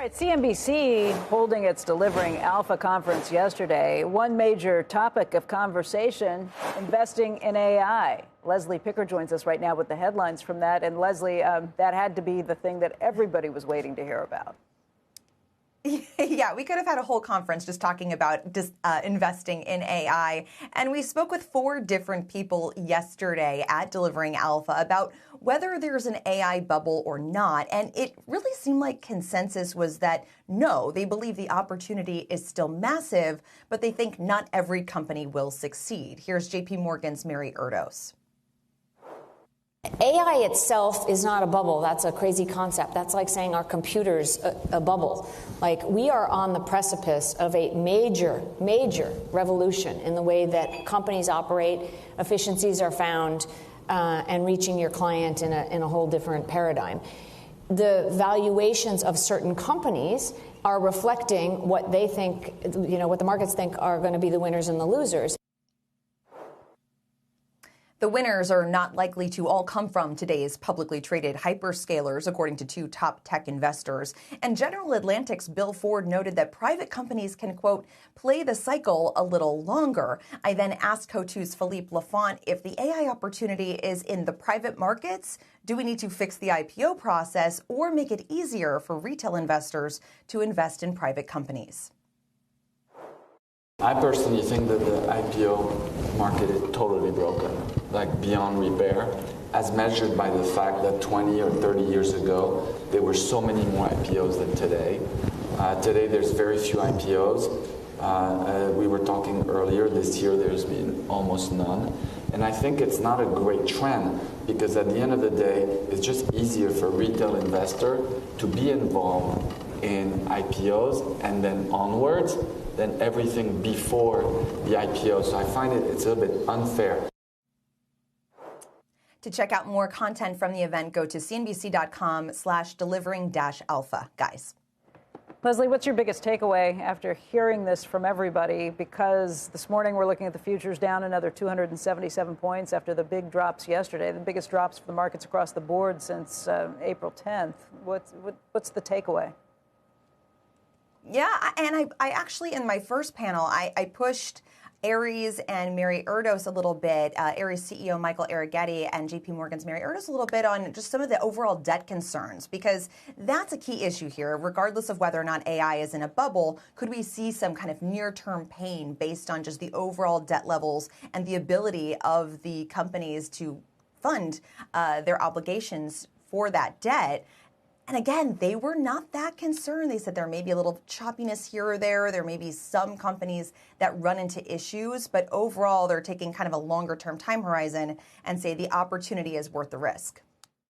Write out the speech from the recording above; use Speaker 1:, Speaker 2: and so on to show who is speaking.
Speaker 1: right, CNBC holding its Delivering Alpha conference yesterday. One major topic of conversation, investing in AI. Leslie Picker joins us right now with the headlines from that. And Leslie, that had to be the thing that everybody was waiting to hear about.
Speaker 2: Yeah, we could have had a whole conference just talking about investing in AI. And we spoke with 4 different people yesterday at Delivering Alpha about whether there's an AI bubble or not. And it really seemed like consensus was that no, they believe the opportunity is still massive, but they think not every company will succeed. Here's JP Morgan's Mary Erdos.
Speaker 3: AI itself is not a bubble. That's a crazy concept. That's like saying our computer's a bubble. Like, we are on the precipice of a major revolution in the way that companies operate, efficiencies are found, and reaching your client in a whole different paradigm. The valuations of certain companies are reflecting what they think, what the markets think are going to be the winners and the losers.
Speaker 2: The winners are not likely to all come from today's publicly traded hyperscalers, according to 2 top tech investors. And General Atlantic's Bill Ford noted that private companies can, quote, play the cycle a little longer. I then asked Coatue Philippe Lafont if the AI opportunity is in the private markets. Do we need to fix the IPO process or make it easier for retail investors to invest in private companies?
Speaker 4: I personally think that the IPO market is totally broken, like beyond repair, as measured by the fact that 20 or 30 years ago, there were so many more IPOs than today. Today, there's very few IPOs. We were talking earlier, this year there's been almost none. And I think it's not a great trend because at the end of the day, it's just easier for a retail investor to be involved in IPOs and then onwards than everything before the IPO. So I find it's a little bit unfair.
Speaker 2: To check out more content from the event, go to cnbc.com/delivering-alpha. Guys.
Speaker 1: Leslie, what's your biggest takeaway after hearing this from everybody? Because this morning we're looking at the futures down another 277 points after the big drops yesterday, the biggest drops for the markets across the board since April 10th. What's the takeaway?
Speaker 2: Yeah, and I actually, in my first panel, I pushed Ares and Mary Erdos a little bit, Ares CEO Michael Arrighetti and JP Morgan's Mary Erdos a little bit on just some of the overall debt concerns, because that's a key issue here. Regardless of whether or not AI is in a bubble, could we see some kind of near-term pain based on just the overall debt levels and the ability of the companies to fund their obligations for that debt? And again, they were not that concerned. They said there may be a little choppiness here or there. There may be some companies that run into issues, but overall, they're taking kind of a longer term time horizon and say the opportunity is worth the risk.